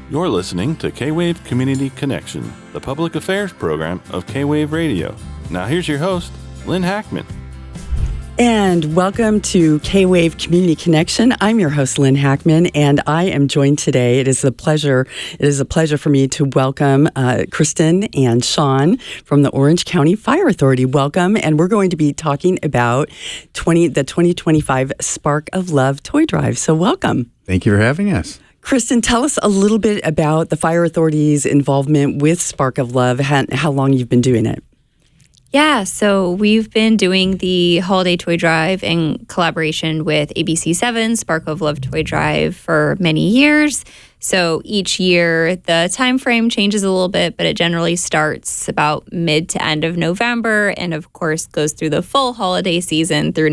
You're listening to KWAVE Community Connection, the public affairs program of K-Wave Radio. Now here's your host, Lynn Hackman. And welcome to K-Wave Community Connection. I'm your host, Lynn Hackman, and I am joined today. It is a pleasure for me to welcome Kristin and Sean from the Orange County Fire Authority. Welcome, and we're going to be talking about the 2025 Spark of Love Toy Drive. So welcome. Thank you for having us. Kristin, tell us a little bit about the Fire Authority's involvement with Spark of Love, how long you've been doing it. Yeah, so we've been doing the Holiday Toy Drive in collaboration with ABC7, Spark of Love Toy Drive, for many years. So each year, the time frame changes a little bit, but it generally starts about mid to end of November, and of course goes through the full holiday season through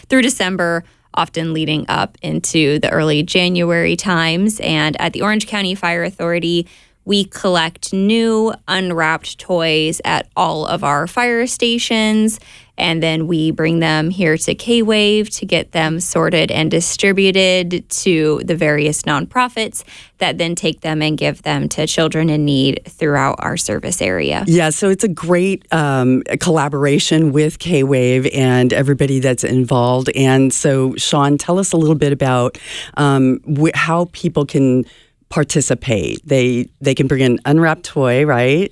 December, often leading up into the early January times. And at the Orange County Fire Authority, we collect new unwrapped toys at all of our fire stations, and then we bring them here to K-Wave to get them sorted and distributed to the various nonprofits that then take them and give them to children in need throughout our service area. Yeah, so it's a great collaboration with K-Wave and everybody that's involved. And so, Sean, tell us a little bit about how people can participate. They can bring an unwrapped toy, right?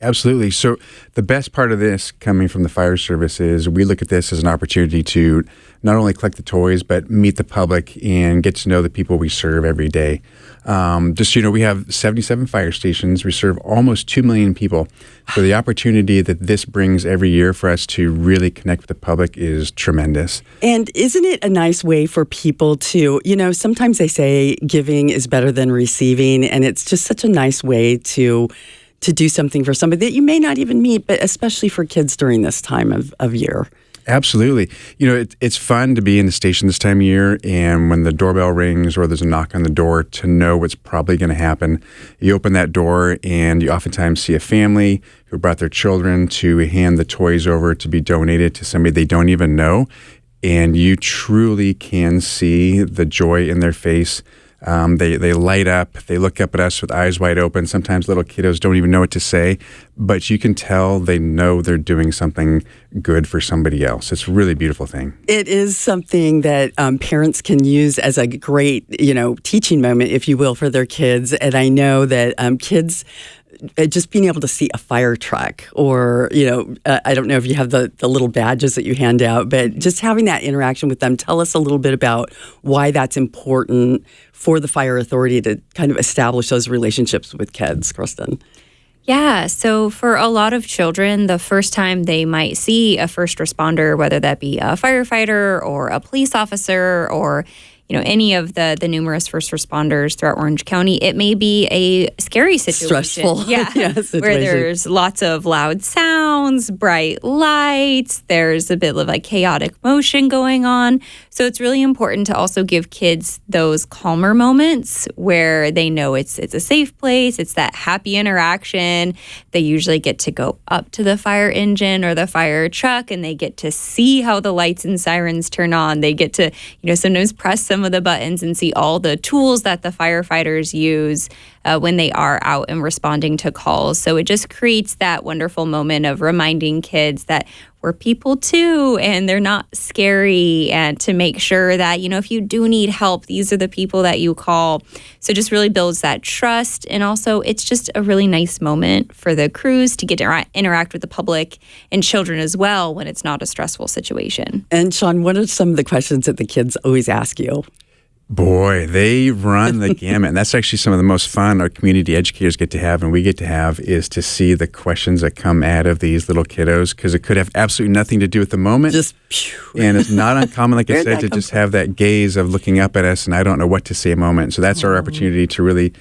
Absolutely. So the best part of this coming from the fire service is we look at this as an opportunity to not only collect the toys, but meet the public and get to know the people we serve every day. We have 77 fire stations. We serve almost 2 million people. So the opportunity that this brings every year for us to really connect with the public is tremendous. And isn't it a nice way for people to, sometimes they say giving is better than receiving, and it's just such a nice way to do something for somebody that you may not even meet, but especially for kids during this time of year. Absolutely. It's fun to be in the station this time of year, and when the doorbell rings or there's a knock on the door, to know what's probably going to happen. You open that door and you oftentimes see a family who brought their children to hand the toys over to be donated to somebody they don't even know, and you truly can see the joy in their face. They light up, they look up at us with eyes wide open. Sometimes little kiddos don't even know what to say, but you can tell they know they're doing something good for somebody else. It's a really beautiful thing. It is something that parents can use as a great, teaching moment, if you will, for their kids. And I know that kids, just being able to see a fire truck or, I don't know if you have the little badges that you hand out, but just having that interaction with them. Tell us a little bit about why that's important for the fire authority to kind of establish those relationships with kids, Kristin. Yeah, so for a lot of children, the first time they might see a first responder, whether that be a firefighter or a police officer or any of the numerous first responders throughout Orange County, it may be a scary situation. Stressful. Yeah, situation. Where there's lots of loud sounds, bright lights, there's a bit of chaotic motion going on. So it's really important to also give kids those calmer moments where they know it's a safe place, it's that happy interaction. They usually get to go up to the fire engine or the fire truck and they get to see how the lights and sirens turn on. They get to, sometimes press some of the buttons and see all the tools that the firefighters use when they are out and responding to calls. So it just creates that wonderful moment of reminding kids that we're people too, and they're not scary, and to make sure that, if you do need help, these are the people that you call. So it just really builds that trust. And also it's just a really nice moment for the crews to get to interact with the public and children as well when it's not a stressful situation. And Sean, what are some of the questions that the kids always ask you? Boy, they run the gamut. And that's actually some of the most fun our community educators get to have and we get to have, is to see the questions that come out of these little kiddos, because it could have absolutely nothing to do with the moment. And it's not uncommon, like I said, to just have that gaze of looking up at us and I don't know what to say moment. So that's our opportunity to really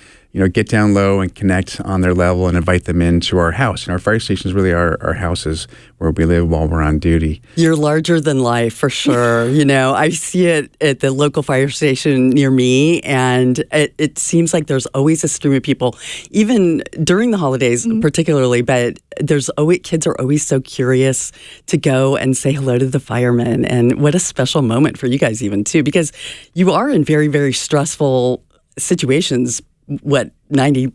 get down low and connect on their level and invite them into our house. And our fire stations really are our houses where we live while we're on duty. You're larger than life, for sure. I see it at the local fire station near me, and it seems like there's always a stream of people, even during the holidays particularly, but kids are always so curious to go and say hello to the firemen. And what a special moment for you guys even too, because you are in very, very stressful situations 95%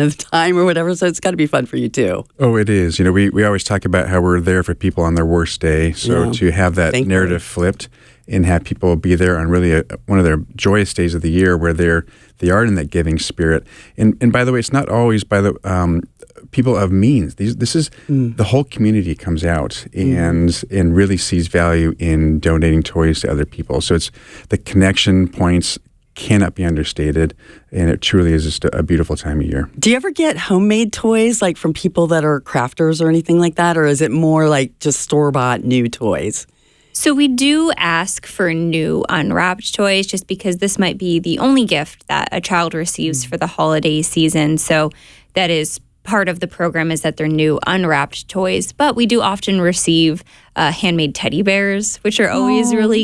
of the time or whatever. So it's got to be fun for you too. Oh, it is. We always talk about how we're there for people on their worst day. So to have that narrative flipped and have people be there on really one of their joyous days of the year where they are in that giving spirit. And by the way, it's not always by the people of means. This is the whole community comes out and really sees value in donating toys to other people. So it's the connection points cannot be understated, and it truly is just a beautiful time of year. Do you ever get homemade toys like from people that are crafters or anything like that, or is it more like just store-bought new toys? So we do ask for new unwrapped toys just because this might be the only gift that a child receives for the holiday season. So that is part of the program, is that they're new unwrapped toys. But we do often receive handmade teddy bears, which are always really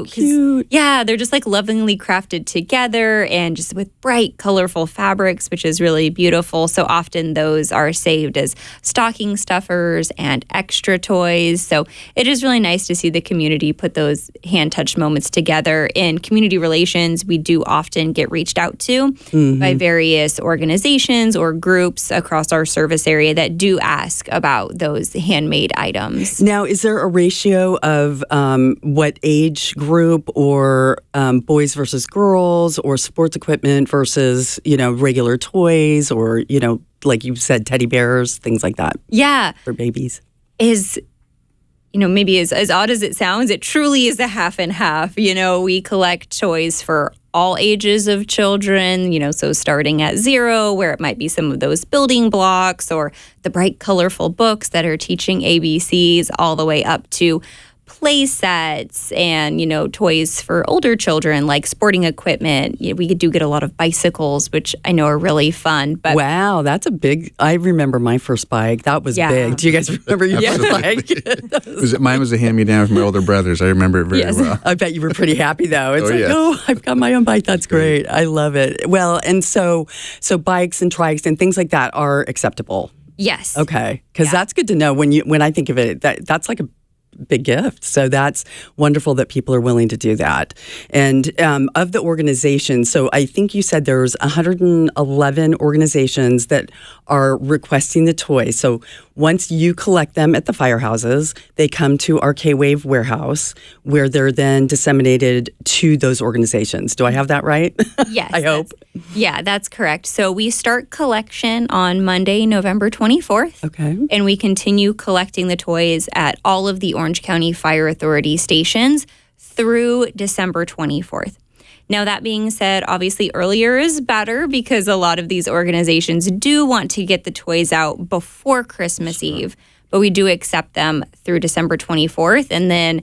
cute. Yeah, they're just like lovingly crafted together and just with bright, colorful fabrics, which is really beautiful. So often those are saved as stocking stuffers and extra toys. So it is really nice to see the community put those hand-touched moments together. In community relations, we do often get reached out to by various organizations or groups across our service area that do ask about those handmade items. Now, is there a ratio of what age group or boys versus girls or sports equipment versus, regular toys or, like you said, teddy bears, things like that? Yeah. For babies. Maybe as odd as it sounds, it truly is a half and half. We collect toys for all ages of children, so starting at 0, where it might be some of those building blocks or the bright, colorful books that are teaching ABCs, all the way up to play sets and, toys for older children like sporting equipment. We do get a lot of bicycles, which I know are really fun. But wow, that's a big, I remember my first bike. That was big. Do you guys remember your bike? Mine was a hand-me-down from my older brothers. I remember it very well. I bet you were pretty happy though. It's I've got my own bike. That's great. I love it. Well, and so bikes and trikes and things like that are acceptable. Yes. Okay. Because that's good to know when I think of it, that's like a big gift. So that's wonderful that people are willing to do that. And of the organizations, so I think you said there's 111 organizations that are requesting the toys. So once you collect them at the firehouses, they come to our K-Wave warehouse where they're then disseminated to those organizations. Do I have that right? Yes. I hope. Yeah, that's correct. So we start collection on Monday, November 24th. Okay. And we continue collecting the toys at all of the Orange County Fire Authority stations through December 24th. Now, that being said, obviously earlier is better because a lot of these organizations do want to get the toys out before Christmas Eve, but we do accept them through December 24th. And then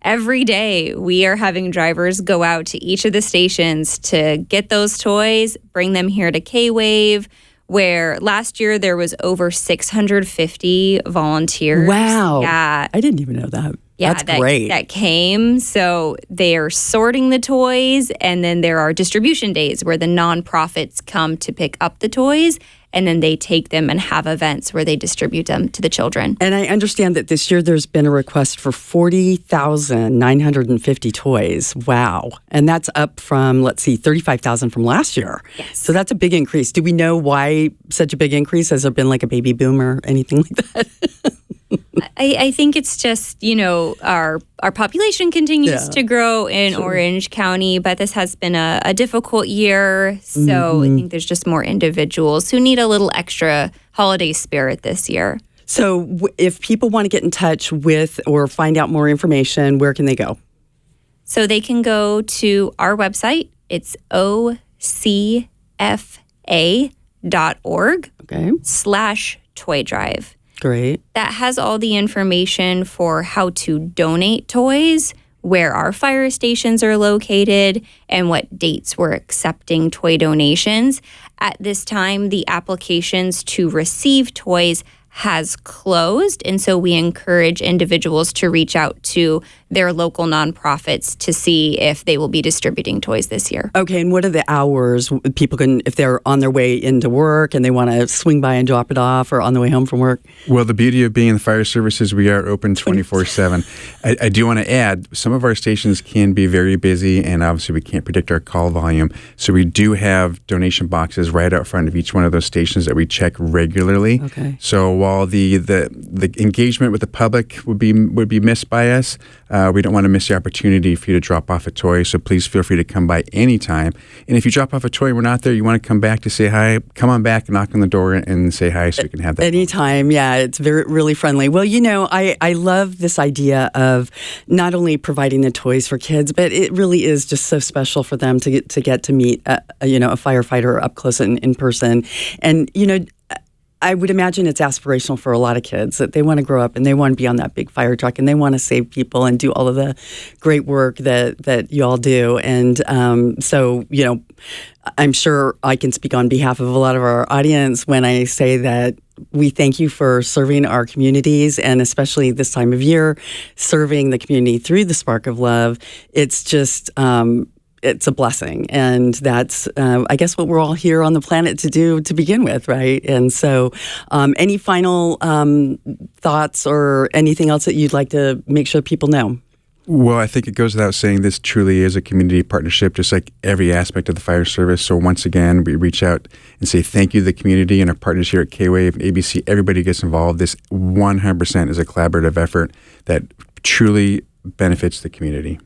every day we are having drivers go out to each of the stations to get those toys, bring them here to K-Wave, where last year there was over 650 volunteers. Wow. Yeah. I didn't even know that. Yeah, that's great. That came. So they are sorting the toys, and then there are distribution days where the nonprofits come to pick up the toys, and then they take them and have events where they distribute them to the children. And I understand that this year there's been a request for 40,950 toys. Wow. And that's up from, 35,000 from last year. Yes. So that's a big increase. Do we know why such a big increase? Has there been like a baby boom or anything like that? I think it's just, our population continues to grow in Orange County, but this has been a difficult year. So I think there's just more individuals who need a little extra holiday spirit this year. So if people want to get in touch with or find out more information, where can they go? So they can go to our website. It's OCFA.org/toy drive. Great. That has all the information for how to donate toys, where our fire stations are located, and what dates we're accepting toy donations. At this time, the applications to receive toys has closed, and so we encourage individuals to reach out to their local nonprofits to see if they will be distributing toys this year. Okay, and what are the hours people can, if they're on their way into work and they want to swing by and drop it off, or on the way home from work? Well, the beauty of being in the fire services, we are open 24/7. I do want to add, some of our stations can be very busy, and obviously we can't predict our call volume. So we do have donation boxes right out front of each one of those stations that we check regularly. Okay. So while the engagement with the public would be missed by us, we don't want to miss the opportunity for you to drop off a toy. So please feel free to come by anytime. And if you drop off a toy and we're not there, you want to come back to say hi, come on back and knock on the door and say hi so we can have that. Anytime, yeah, it's really friendly. Well, I love this idea of not only providing the toys for kids, but it really is just so special for them to get to meet a firefighter up close and in person. And I would imagine it's aspirational for a lot of kids that they want to grow up and they want to be on that big fire truck and they want to save people and do all of the great work that you all do. And so, I'm sure I can speak on behalf of a lot of our audience when I say that we thank you for serving our communities, and especially this time of year, serving the community through the Spark of Love. It's just it's a blessing. And that's, I guess, what we're all here on the planet to do to begin with, right? And so any final thoughts or anything else that you'd like to make sure people know? Well, I think it goes without saying this truly is a community partnership, just like every aspect of the fire service. So once again, we reach out and say thank you to the community and our partners here at K-Wave and ABC. Everybody gets involved. This 100% is a collaborative effort that truly benefits the community.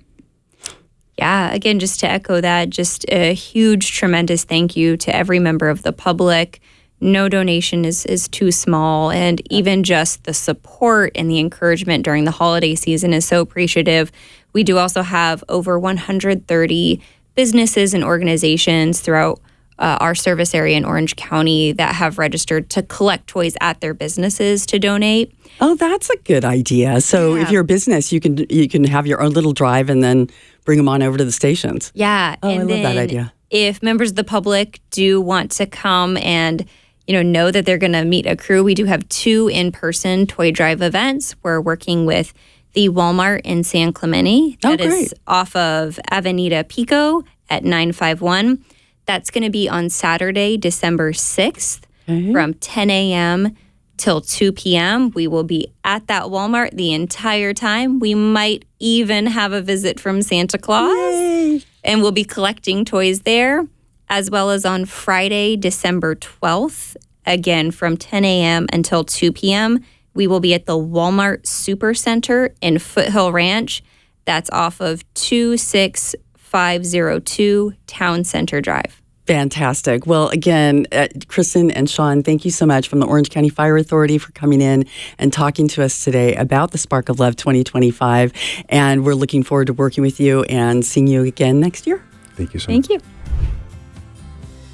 Yeah, again, just to echo that, just a huge, tremendous thank you to every member of the public. No donation is too small, and even just the support and the encouragement during the holiday season is so appreciative. We do also have over 130 businesses and organizations throughout our service area in Orange County that have registered to collect toys at their businesses to donate. Oh, that's a good idea. So if you're a business, you can have your own little drive and then bring them on over to the stations. Yeah. Oh, I love that idea. If members of the public do want to come and know that they're going to meet a crew, we do have 2 in-person toy drive events. We're working with the Walmart in San Clemente. That is off of Avenida Pico at 951. That's going to be on Saturday, December 6th from 10 a.m. till 2 p.m. We will be at that Walmart the entire time. We might even have a visit from Santa Claus. Yay. And we'll be collecting toys there, as well as on Friday, December 12th, again from 10 a.m. until 2 p.m. We will be at the Walmart Supercenter in Foothill Ranch. That's off of 26502 Town Center Drive. Fantastic. Well, again, Kristin and Sean, thank you so much from the Orange County Fire Authority for coming in and talking to us today about the Spark of Love 2025. And we're looking forward to working with you and seeing you again next year. Thank you so much. Thank you.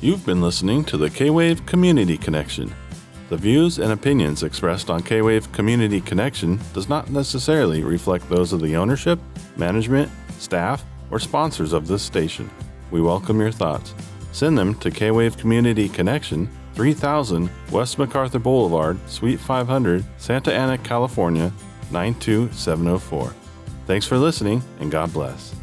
You've been listening to the K-WAVE Community Connection. The views and opinions expressed on K-WAVE Community Connection does not necessarily reflect those of the ownership, management, staff, or sponsors of this station. We welcome your thoughts. Send them to K-WAVE Community Connection, 3000 West MacArthur Boulevard, Suite 500, Santa Ana, California, 92704. Thanks for listening, and God bless.